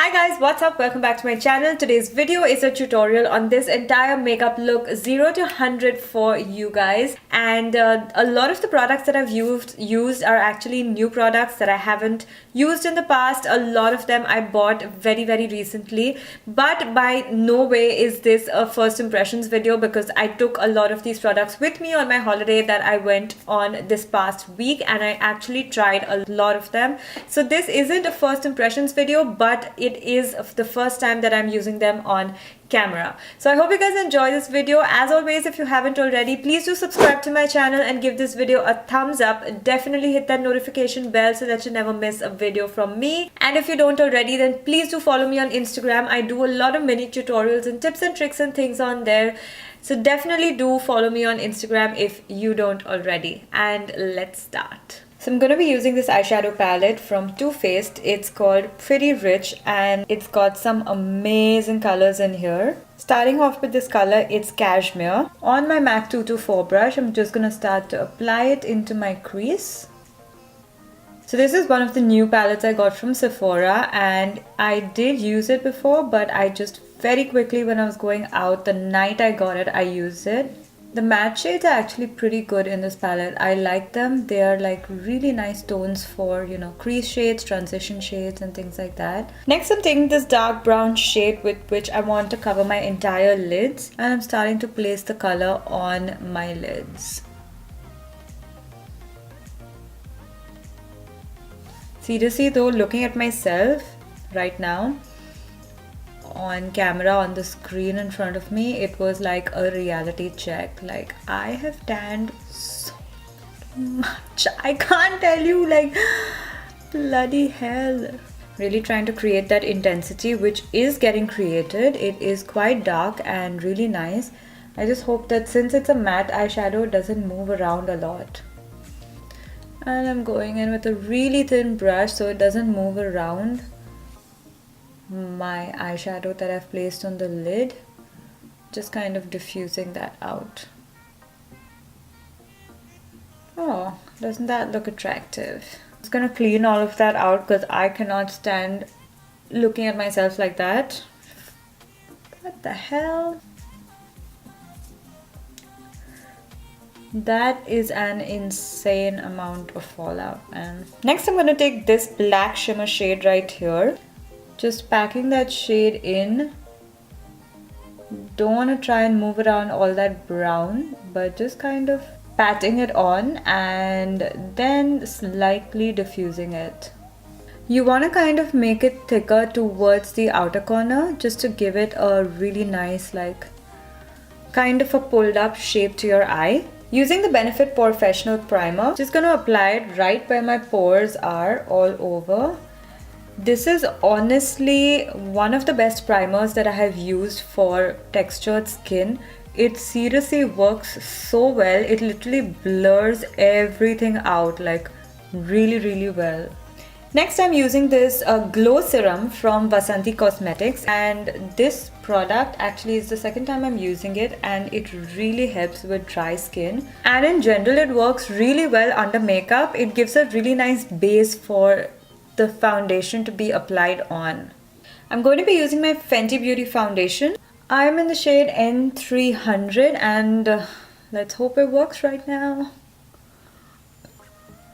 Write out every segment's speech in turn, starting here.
Hi guys, what's up? Welcome back to my channel. Today's video is a tutorial on this entire makeup look 0 to 100 for you guys, and a lot of the products that I've used are actually new products that I haven't used in the past. A lot of them I bought very recently, but by no way is this a first impressions video because I took a lot of these products with me on my holiday that I went on this past week, and I actually tried a lot of them. So this isn't a first impressions video, but it is the first time that I'm using them on camera. So I hope you guys enjoy this video. As always, if you haven't already, please do subscribe to my channel and give this video a thumbs up. Definitely hit that notification bell so that you never miss a video from me. And if you don't already, then please do follow me on Instagram. I do a lot of mini tutorials and tips and tricks and things on there. So definitely do follow me on Instagram if you don't already. And let's start. So I'm going to be using this eyeshadow palette from Too Faced. It's called Pretty Rich and it's got some amazing colors in here. Starting off with this color, it's Cashmere. On my MAC 224 brush, I'm just going to start to apply it into my crease. So this is one of the new palettes I got from Sephora, and I did use it before, but I just very quickly, when I was going out the night I got it, I used it. The matte shades are actually pretty good in this palette. I like them. They are like really nice tones for, you know, crease shades, transition shades and things like that. Next, I'm taking this dark brown shade with which I want to cover my entire lids, and I'm starting to place the color on my lids. Seriously though, looking at myself right now on camera on the screen in front of me, it was like a reality check. Like, I have tanned so much. I can't tell you, like, bloody hell. Really trying to create that intensity, which is getting created. It is quite dark and really nice. I just hope that since it's a matte eyeshadow, it doesn't move around a lot. And I'm going in with a really thin brush so it doesn't move around my eyeshadow that I've placed on the lid, just kind of diffusing that out. Oh, doesn't that look attractive? I'm just gonna clean all of that out because I cannot stand looking at myself like that. What the hell? That is an insane amount of fallout. And next I'm gonna take this black shimmer shade right here. Just packing that shade in. Don't want to try and move around all that brown, but just kind of patting it on and then slightly diffusing it. You want to kind of make it thicker towards the outer corner just to give it a really nice, like, kind of a pulled up shape to your eye. Using the Benefit Porefessional primer, just going to apply it right where my pores are all over. This is honestly one of the best primers that I have used for textured skin. It seriously works so well. It literally blurs everything out, like, really well. Next, I'm using this glow serum from Vasanti Cosmetics, and this product actually is the second time I'm using it, and it really helps with dry skin. And in general, it works really well under makeup. It gives a really nice base for the foundation to be applied on. I'm going to be using my Fenty Beauty foundation. I'm in the shade N300, and let's hope it works right now.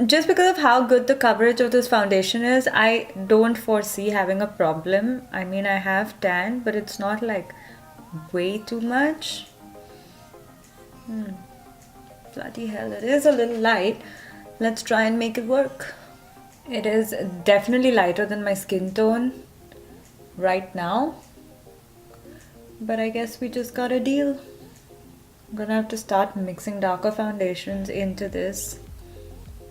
Just because of how good the coverage of this foundation is, I don't foresee having a problem. I mean, I have tan, but it's not like way too much. Bloody hell, it is a little light. Let's try and make it work. It is definitely lighter than my skin tone right now, but I guess we just got a deal. I'm gonna have to start mixing darker foundations into this.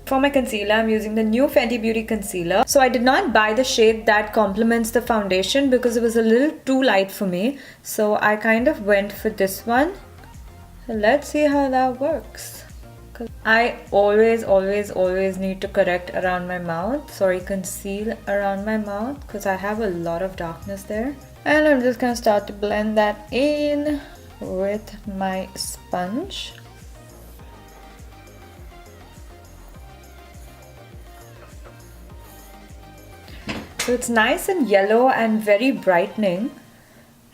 For my concealer, I'm using the new Fenty Beauty concealer. So I did not buy the shade that complements the foundation because it was a little too light for me. So I kind of went for this one. So let's see how that works. I always need to correct around my mouth. Sorry, conceal around my mouth because I have a lot of darkness there. And I'm just gonna start to blend that in with my sponge. So it's nice and yellow and very brightening.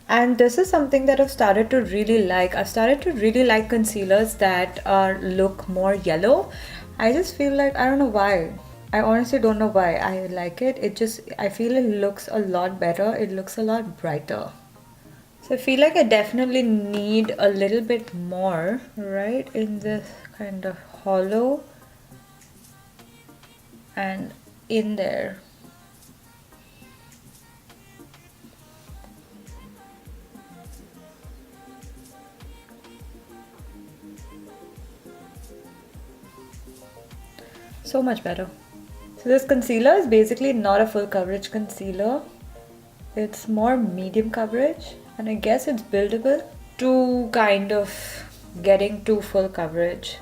And this is something that I've started to really like. I've started to really like concealers that look more yellow. I just feel like, I don't know why. I honestly don't know why I like it. I feel it looks a lot better. It looks a lot brighter. So I feel like I definitely need a little bit more, right, in this kind of hollow and in there. So much better. So this concealer is basically not a full coverage concealer. It's more medium coverage, and I guess it's buildable to kind of getting to full coverage.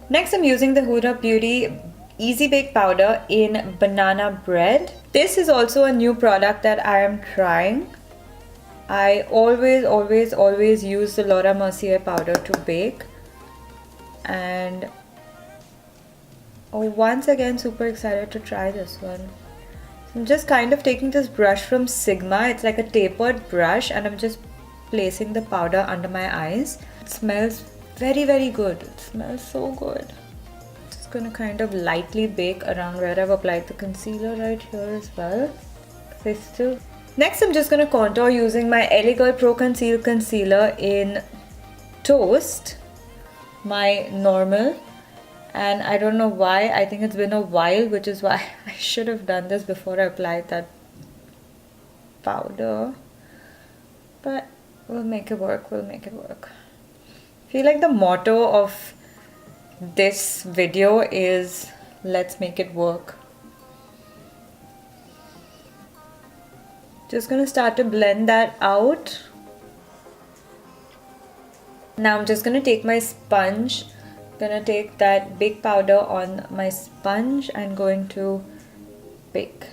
Next, I'm using the Huda Beauty Easy Bake Powder in Banana Bread. This is also a new product that I am trying. I always use the Laura Mercier powder to bake, and once again super excited to try this one. So I'm just kind of taking this brush from Sigma. It's like a tapered brush, and I'm just placing the powder under my eyes. It smells very good. It smells so good. Just gonna kind of lightly bake around where I've applied the concealer right here as well. Next, I'm just gonna contour using my LA Girl Pro Conceal Concealer in Toast, my normal. And I don't know why, I think it's been a while, which is why I should have done this before I applied that powder. But we'll make it work, I feel like the motto of this video is, let's make it work. Just gonna start to blend that out. Now I'm just gonna take my sponge. Gonna take that bake powder on my sponge and going to bake.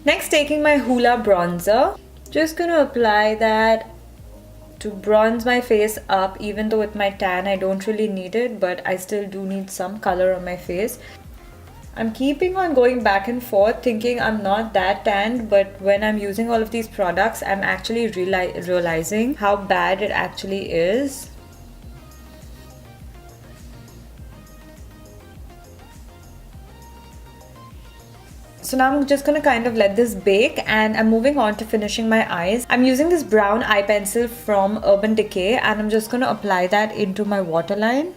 Next, taking my Hoola bronzer, just gonna apply that to bronze my face up. Even though with my tan I don't really need it, but I still do need some color on my face. I'm keeping on going back and forth thinking I'm not that tanned, but when I'm using all of these products, I'm actually realizing how bad it actually is. So now I'm just gonna kind of let this bake, and I'm moving on to finishing my eyes. I'm using this brown eye pencil from Urban Decay, and I'm just gonna apply that into my waterline.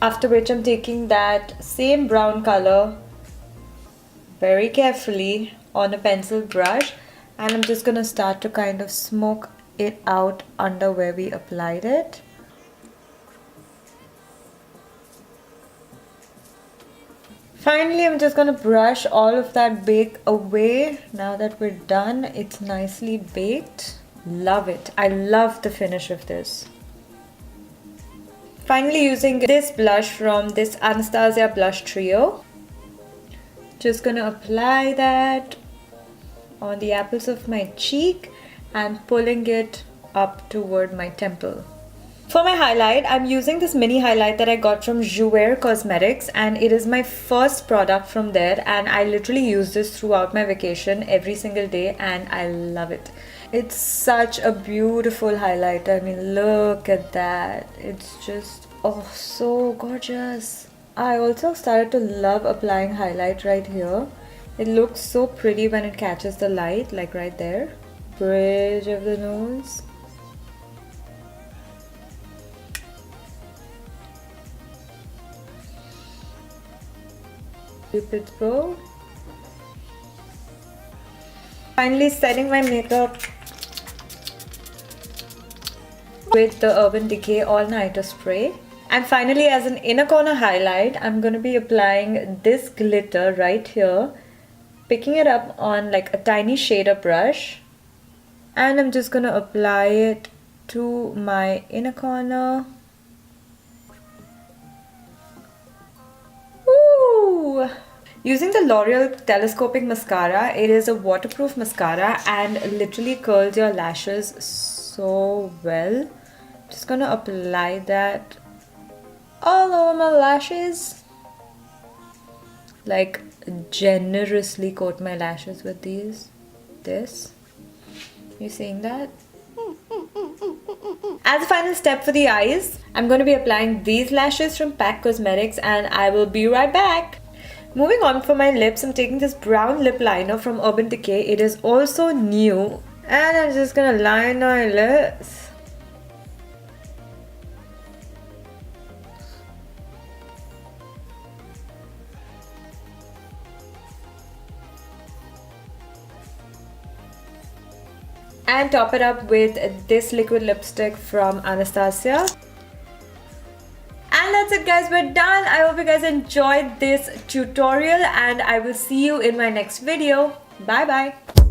After which I'm taking that same brown color very carefully on a pencil brush, and I'm just gonna start to kind of smoke it out under where we applied it. Finally, I'm just gonna brush all of that bake away. Now that we're done, it's nicely baked. Love it. I love the finish of this. Finally, using this blush from this Anastasia blush trio. Just gonna apply that on the apples of my cheek and pulling it up toward my temple. For my highlight, I'm using this mini highlight that I got from Jouer Cosmetics, and it is my first product from there, and I literally use this throughout my vacation every single day, and I love it. It's such a beautiful highlighter. I mean, look at that. It's just, oh, so gorgeous. I also started to love applying highlight right here. It looks so pretty when it catches the light, like right there. Bridge of the nose. Cupid's bow. Finally, setting my makeup with the Urban Decay All Nighter Spray. And finally, as an inner corner highlight, I'm going to be applying this glitter right here, picking it up on like a tiny shader brush, and I'm just going to apply it to my inner corner. Using the L'Oreal Telescopic Mascara, it is a waterproof mascara and literally curls your lashes so well. Just gonna apply that all over my lashes. Like, generously coat my lashes with this. You seeing that? As a final step for the eyes, I'm going to be applying these lashes from PAC Cosmetics and I will be right back. Moving on for my lips, I'm taking this brown lip liner from Urban Decay. It is also new and I'm just going to line my lips. And top it up with this liquid lipstick from Anastasia. And that's it guys, we're done. I hope you guys enjoyed this tutorial and I will see you in my next video. Bye bye.